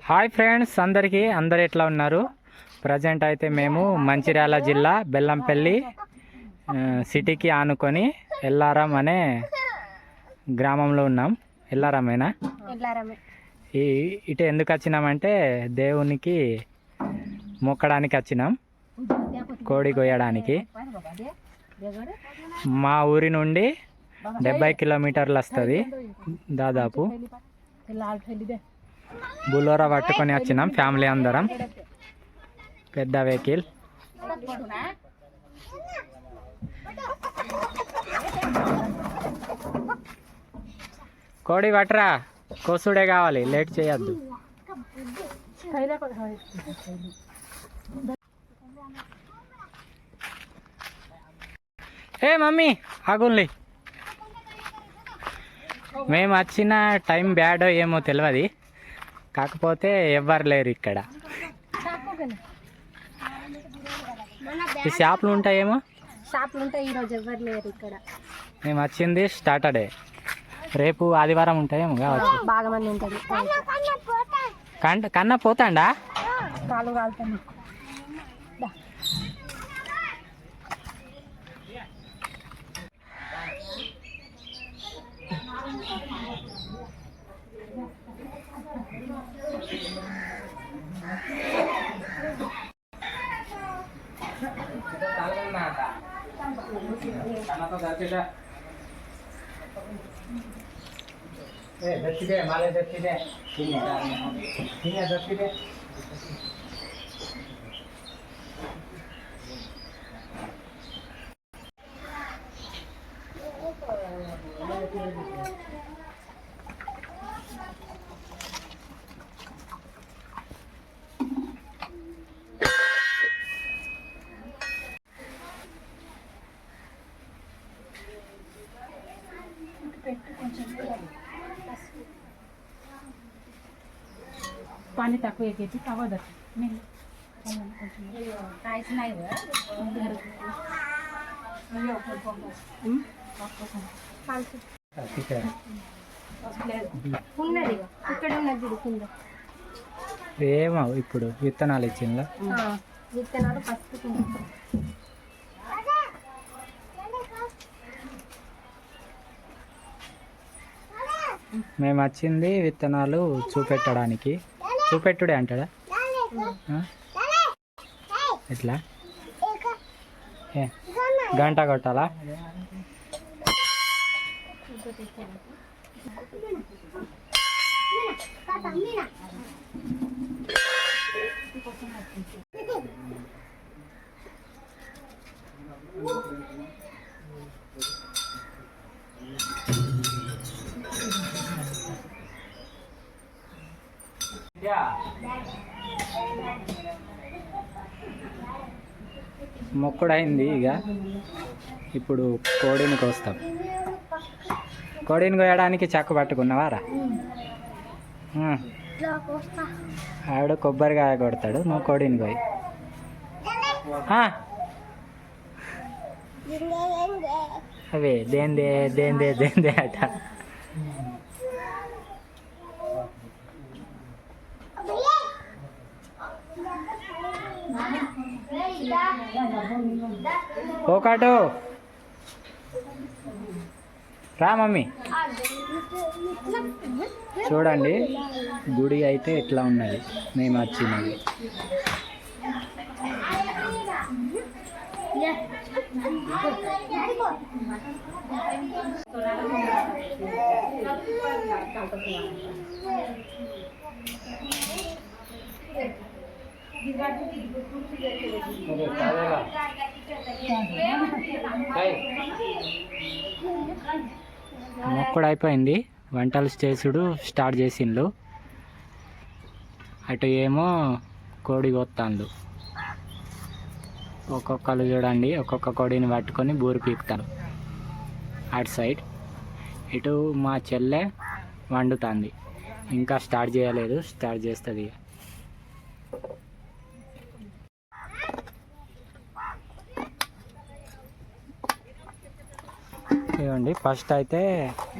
Hi friends, అందరు ఎట్లా ఉన్నారు? ప్రజెంట్ అయితే మేము మంచిర్యాల జిల్లా బెల్లంపల్లి సిటీకి ఆనుకొని ఎల్లారం అనే గ్రామంలో ఉన్నాం. ఎల్లారమేనా? ఇటు ఎందుకు వచ్చినామంటే దేవునికి మొక్కడానికి వచ్చినాం, కోడి కొయ్యడానికి. మా ఊరి నుండి 70 కిలోమీటర్లు వస్తుంది దాదాపు. బులోరా పట్టుకొని వచ్చినాం ఫ్యామిలీ అందరం, పెద్ద వెహికల్. కోడి పట్టరా, కోసుడే కావాలి, లేట్ చేయొద్దు. ఏ మమ్మీ ఆగుండి. మేము వచ్చిన టైం బ్యాడో ఏమో తెలియదు, కాకపోతే ఎవ్వరు లేరు ఇక్కడ. ఈ షాపులు ఉంటాయేమో, ఈరోజు ఎవరు లేరు ఇక్కడ. మేము వచ్చింది సాటర్డే, రేపు ఆదివారం ఉంటాయేమో కావచ్చు. బాగా మంది ఉంటుంది. కన్నా పోతాండా? కాలు కాలుతాను. पानी तक तवद ఏమో ఇప్పుడు విత్తనాలు ఇచ్చిందా? విత్తనాలు ఫస్ట్ మేము వచ్చింది విత్తనాలు చూపెట్టడానికి. చూపెట్టుడే అంటాడా? ఎట్లా గంట కొట్టాలా? మొక్కుడైంది, ఇక ఇప్పుడు కోడిని కోస్తాం. కోడిని కోయడానికి చెక్క పట్టుకున్నావారా? ఆవిడ కొబ్బరికాయ కొడతాడు, నువ్వు కోడిని కోయి. అవే దేందే దేందే దేందే అట. ఒకటో రా మమ్మీ. చూడండి గుడి అయితే ఎట్లా ఉన్నది మేము వచ్చినది. మొక్కుడు అయిపోయింది, వంటలు చేసుడు స్టార్ట్ చేసిండు. అటు ఏమో కోడి కొత్తాండు. ఒక్కొక్కరు చూడండి, ఒక్కొక్క కోడిని పట్టుకొని బూరు పీకుతారు అటు సైడ్. ఇటు మా చెల్లె వండుతుంది, ఇంకా స్టార్ట్ చేయలేదు, స్టార్ట్ చేస్తుంది. ఇవ్వండి, ఫస్ట్ అయితే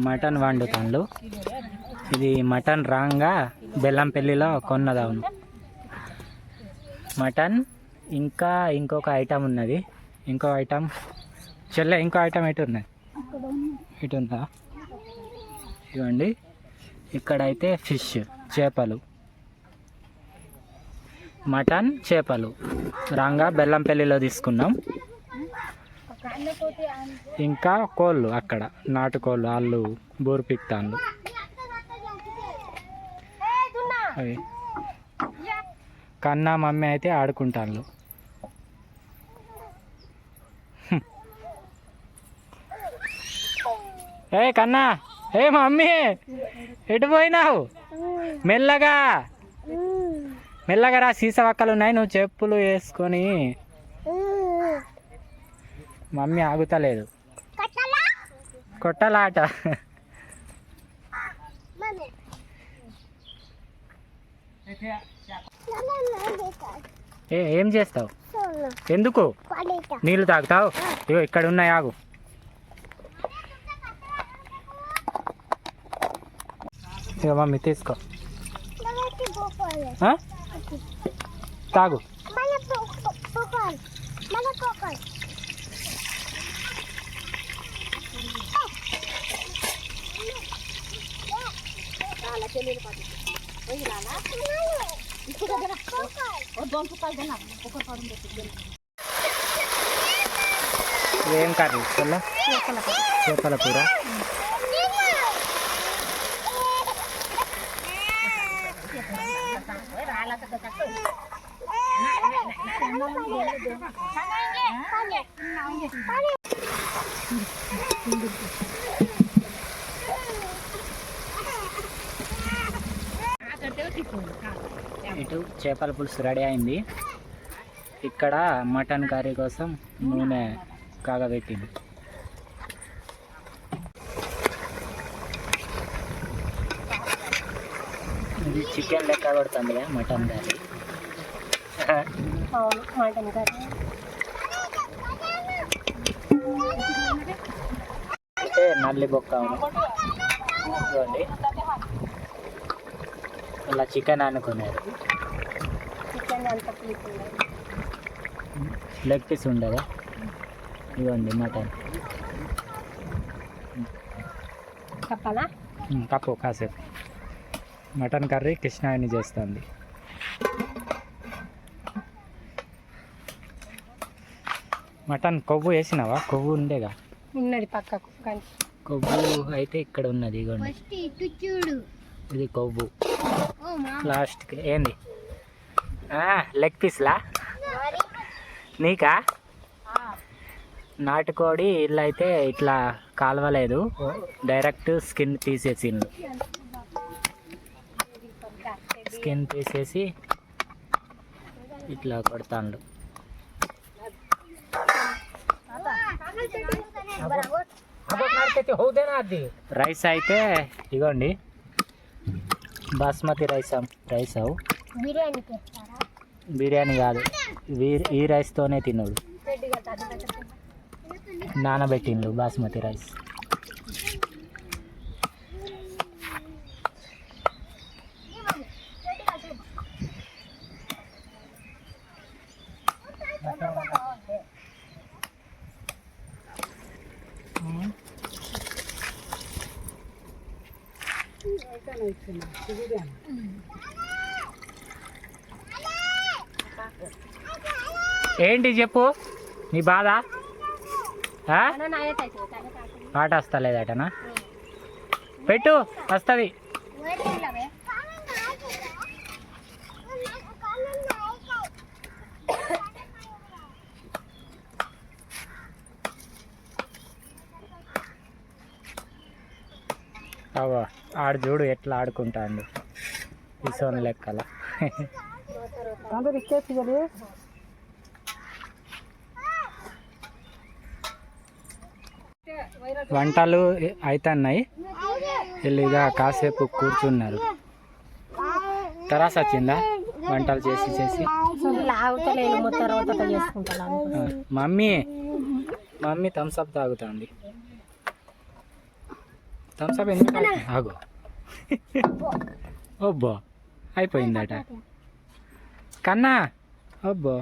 మటన్ వండుతాండు. ఇది మటన్ రాంగా బెల్లంపల్లిలో కొన్నది. అవును, మటన్. ఇంకా ఇంకొక ఐటమ్ ఉన్నది. ఇంకో ఐటమ్ చెల్లె, ఇంకో ఐటమ్ ఎటు ఉన్నది? ఇటు ఉందా? ఇవ్వండి. ఇక్కడైతే ఫిష్, చేపలు, మటన్, చేపలు రాంగా బెల్లంపల్లిలో తీసుకున్నాం. ఇంకా కోళ్ళు, అక్కడ నాటుకోళ్ళు, వాళ్ళు బోరు పిక్తాన్లు అవి. కన్నా మమ్మీ అయితే ఆడుకుంటాను. ఏ కన్నా, ఏ మమ్మీ ఎటు పోయినావు? మెల్లగా మెల్లగా రా, సీసవక్కలు ఉన్నాయి, నువ్వు చెప్పులు వేసుకొని. మమ్మీ ఆగుతలేదు. కొట్టలాట. ఏం చేస్తావు? ఎందుకు? నీళ్ళు తాగుతావు? ఇగో ఇక్కడ ఉన్నాయి, ఆగు. ఇగో మమ్మీ తీసుకో, తాగు. ఏం కర్రీ? చేపల కూర. ఇటు చేపల పులుసు రెడీ అయింది. ఇక్కడ మటన్ కర్రీ కోసం నూనె కాగబెట్టింది. ఇది చికెన్ లెక్క కొడుతుంది మటన్ కర్రీ. అంటే నల్లి బొక్క చూడండి, అలా చికెన్ అనుకున్నారు. లెగ్ పీస్ ఉండదా? ఇవ్వండి మటన్. కప్పు కాసేపు. మటన్ కర్రీ కృష్ణాయని చేస్తుంది. మటన్ కొవ్వు వేసినావా? కొవ్వు ఉండేగా ఉన్నది పక్కకు. కొవ్వు అయితే ఇక్కడ ఉన్నది. ఇగోండి, ఇది కొవ్వు. లాస్ట్కి ఏంది? లెగ్ పీస్లా నీకా? నాటుకోడి ఇల్లు అయితే ఇట్లా కాలవలేదు, డైరెక్ట్ స్కిన్ తీసేసిండు. స్కిన్ తీసేసి ఇట్లా కొడతాండు. రైస్ అయితే ఇగోండి, బాస్మతి రైస్ అవు. బిర్యానీ కాదు, ఈ రైస్తోనే తినడు. నానబెట్టిండు బాస్మతి రైస్. ఏంటి చెప్పు నీ బాధ? పాట వస్తలేదటనా? పెట్టు, వస్తుంది. అవా ఆడు చూడు ఎట్లా ఆడుకుంటాడు ఇసోన్ లెక్కల. వంటలు అవుతున్నాయి, వీళ్ళుగా కాసేపు కూర్చున్నారు. తరాస్ వచ్చిందా వంటలు చేసి చేసి? మమ్మీ థమ్స్అప్ తాగుతుంది. థమ్స్అప్ ఎందుకు? ఆగు, అబ్బో అయిపోయిందట కన్నా. అబ్బో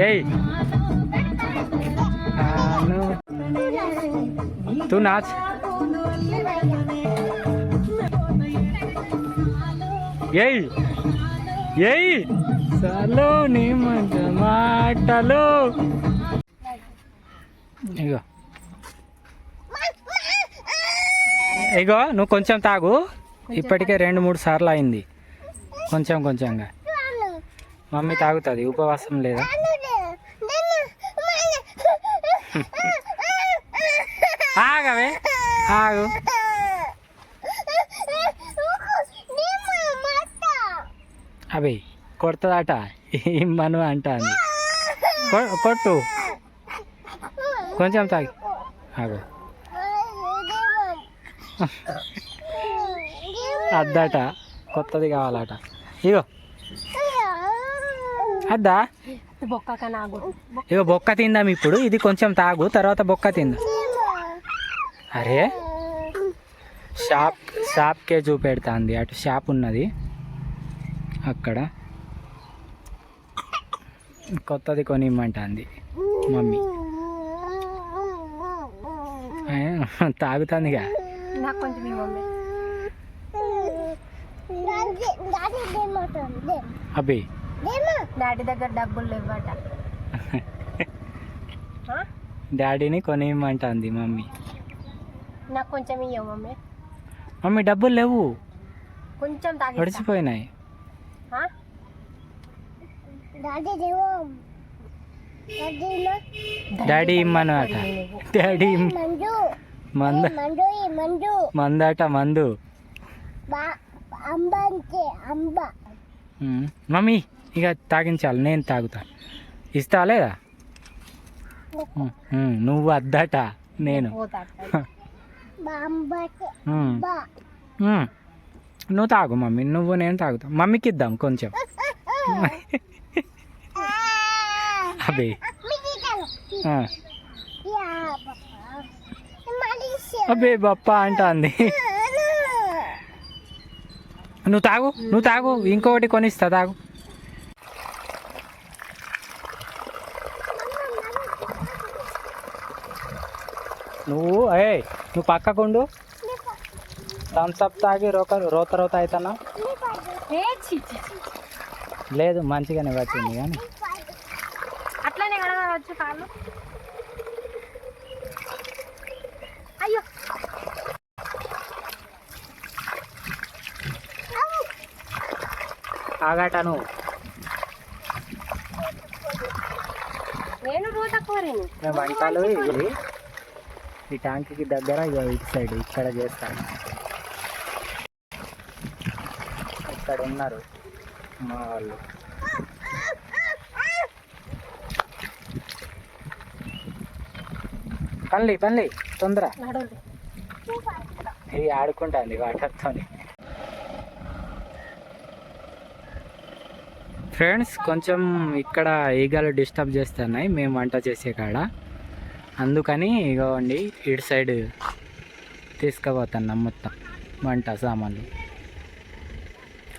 ఏయ్ तू नाच. ఏయ్ ఏయ్ చాలు నీ మంచి మాటలు. ఇగో ఇగో నువ్వు కొంచెం తాగు. ఇప్పటికే 2-3 సార్లు అయింది. కొంచెం కొంచెంగా మమ్మీ తాగుతుంది. ఉపవాసం లేదా? ఆగవే ఆగు. అవి కొడుతుందట ఇమ్మను అంటాను. కొట్టు కొంచెం తాగి. ఆగు అద్దట కొత్తది కావాలట. ఇగో అద్దా. ఇగో బొక్క తిందాం ఇప్పుడు. ఇది కొంచెం తాగు, తర్వాత బొక్క తిందాం. అరే షాప్కే చూపెడుతుంది. అటు షాప్ ఉన్నది అక్కడ. కొత్తది కొనిమ్మంటుంది మమ్మీ. తాగుతుందిగా. అబ్బి డాడీ దగ్గర డబ్బులు లేవట. డాడీని కొనిమ్మంటుంది మమ్మీ. నాకు కొంచెం ఇయ్యవు మమ్మీ. మమ్మీ డబ్బులు లేవు, కొంచెం తాగి ఒడిచిపోయినాయి. డాడీ ఇమ్మను అట. డాడీ మందట మందు. మమ్మీ ఇక తాగించాలి, నేను తాగుతా. ఇస్తా లేదా? నువ్వు అద్దట నేను. నువ్వు తాగు మమ్మీ, నువ్వు నేను తాగుతా. మమ్మీకి ఇద్దాం కొంచెం. అబే అబే బప్ప అంటుంది. నువ్వు తాగు, నువ్వు తాగు, ఇంకొకటి కొనిస్తా తాగు. నువ్వు పక్కకుండు. థమ్స్అప్ తాగి రోత అవుతానా? లేదు మంచిగానే వచ్చింది కానీ అట్లనే కడగవచ్చు కాళ్ళు. అయ్యో ఆగాటను. నేను రోత కోరేను. వంటలు ఇది ఈ ట్యాంక్కి దగ్గర ఇటు సైడ్ ఇక్కడ చేస్తాను. ఇక్కడ ఉన్నారు మా వాళ్ళు. పని తొందర. ఇది ఆడుకుంటుంది వాటర్తో. ఫ్రెండ్స్ కొంచెం ఇక్కడ ఈగలు డిస్టర్బ్ చేస్తున్నాయి మేము వంట చేసే కాడ. అందుకని ఇగోండి ఇటు సైడ్ తీసుకుపోతున్నాం మొత్తం వంట సామాన్లు.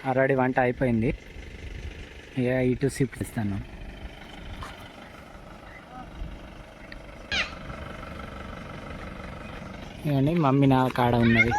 ఆల్రెడీ వంట అయిపోయింది, ఇక ఇటు షిఫ్ట్ ఇస్తాను. ఇవన్నీ మమ్మీ నా కాడ ఉన్నది.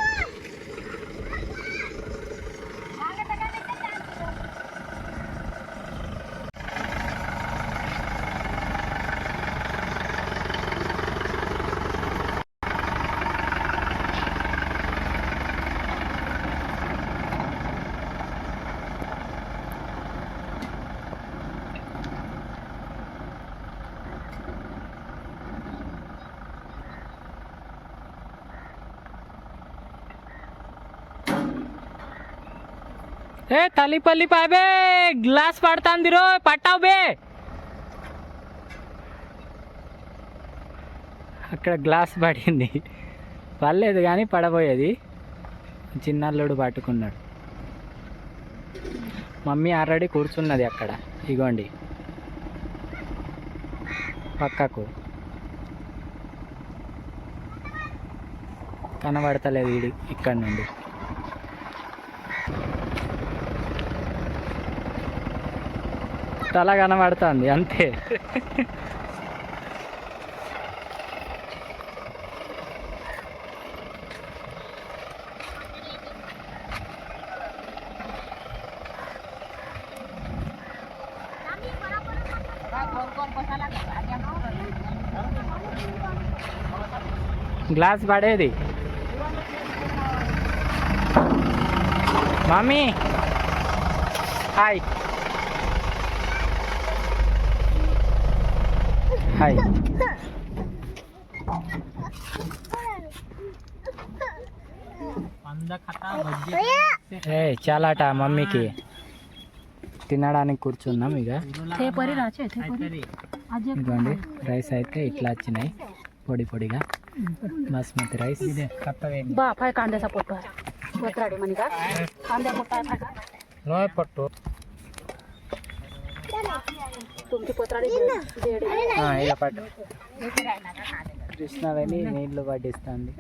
ఏ తల్లిపల్లి పాబే గ్లాస్ పడుతుంది రో, పట్టావు బే. అక్కడ గ్లాస్ పడింది, పర్లేదు కానీ పడబోయేది. చిన్నల్లుడు పట్టుకున్నాడు. మమ్మీ ఆల్రెడీ కూర్చున్నది అక్కడ. ఇగోండి పక్కకు కనబడతలేదు ఇది ఇక్కడ నుండి. తల కనబడుతుంది అంతే. గ్లాస్ పడేది మమ్మీ. Hi hi. చాలాట మమ్మీకి తినడానికి కూర్చున్నాం. ఇక ఇదిగోండి రైస్ అయితే ఇట్లా వచ్చినాయి పొడి పొడిగా బాస్మతి రైస్. పట్టు ఇక పట్టు. కృష్ణవేణి నీళ్లు పట్టిస్తుంది.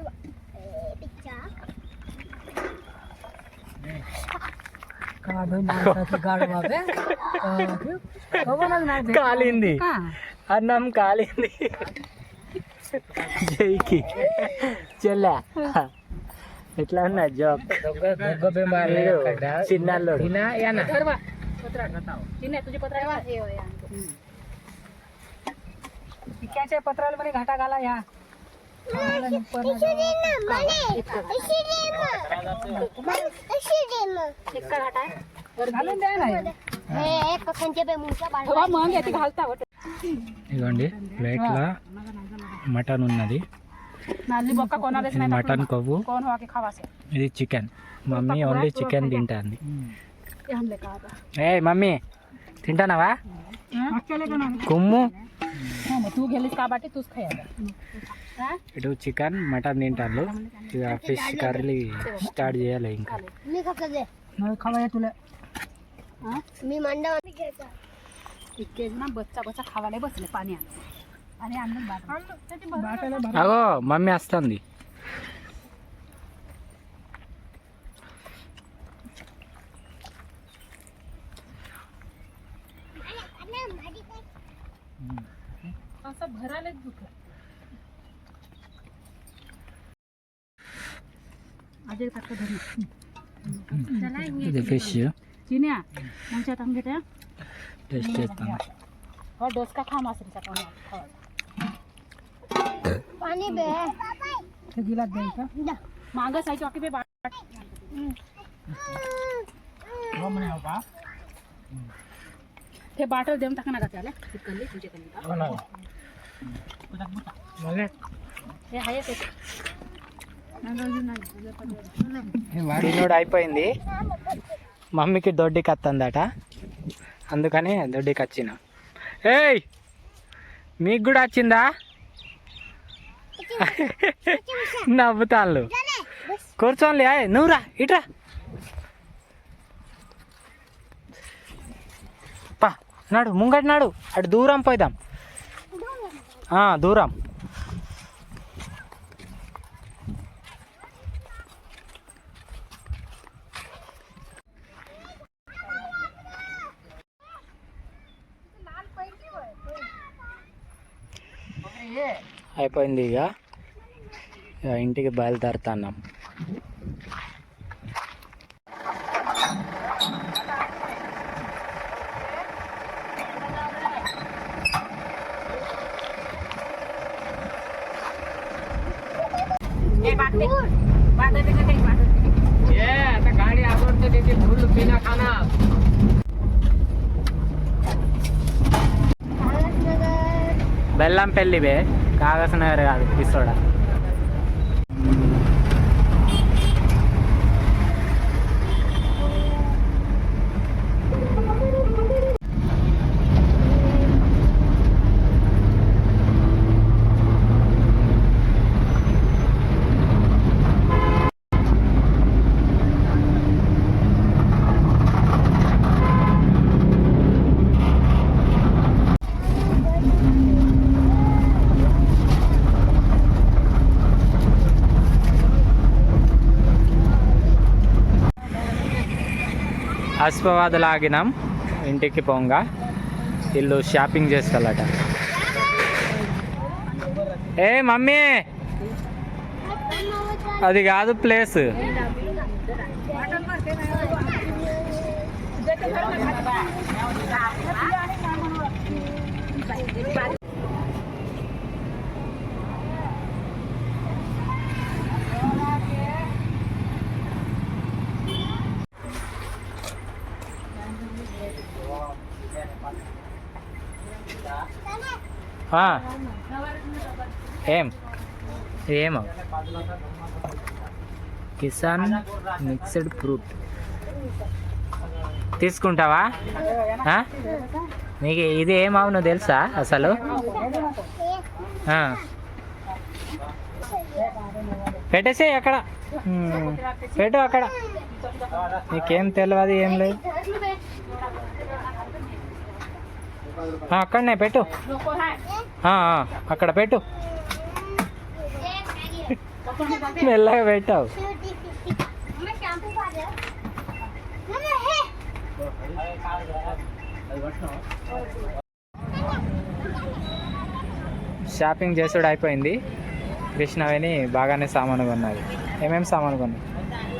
కాలింది అన్నం కాలింది. జైకి చెల్లా ఎట్లా ఉన్నా జాబ్ చిన్నల్లోడు. पत्राला म्हणे घाटा घाला या ఇదిగోండి ప్లేట్లో మటన్ ఉన్నది. ఇది మటన్ కొవ్వు, ఇది చికెన్. మమ్మీ ఓన్లీ చికెన్ తింటుంది. ఏ మమ్మీ తింటానవా కొమ్ము? ఇటు చికెన్ మటన్ తింటాను. ఇక ఫిష్ కర్రీ స్టార్ట్ చేయాలి. ఇంకా అగో మమ్మీ వస్తుంది. ఇది ఫిష్ టేస్ట్ చేస్తాను. ते बाटल देऊन टाका नका त्याला తినోడు అయిపోయింది. మమ్మీకి దొడ్డికి వస్తుందట, అందుకని దొడ్డికి వచ్చిన. ఏయ్ మీకు కూడా వచ్చిందా? నవ్వుతాళ్ళు. కూర్చోండి. నువ్వురా ఇట్రా. పా నాడు ముంగటి నాడు అటు దూరం పోయిదాం. దూరం అయిపోయింది. ఇక ఇంటికి బయలుదేరుతున్నాం. गाडी आवडते त्याची फुल पिना खाना. బెల్లంపల్లి బే, కాగజ్ నగర్ కాదు, పిసోడా. ఆసిఫాబాద్లో ఆగినాం. ఇంటికి పోంగా వీళ్ళు షాపింగ్ చేస్తారట. ఏ మమ్మీ, అది కాదు ప్లేస్. ఏమో కిసాన్ మిక్స్డ్ ఫ్రూట్ తీసుకుంటావా? నీకు ఇది ఏమవును తెలుసా అసలు? పెట్టేసి అక్కడ పెట్టు, అక్కడ నీకేం తెలియదు, ఏం లేదు. అక్కడనే పెట్టు, అక్కడ పెట్టు, మెల్లగా పెట్టావు. షాపింగ్ చేసుడు అయిపోయింది. కృష్ణవేణి బాగానే సామాను కొన్నది. ఏమేమి సామాను కొన్నది?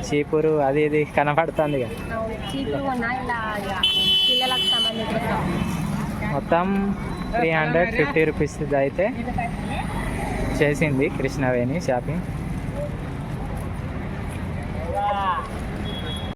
చీపురు అది ఇది కనపడుతుంది కదా. మొత్తం 350 రూపీస్ అయితే చేసింది కృష్ణవేణి షాపింగ్.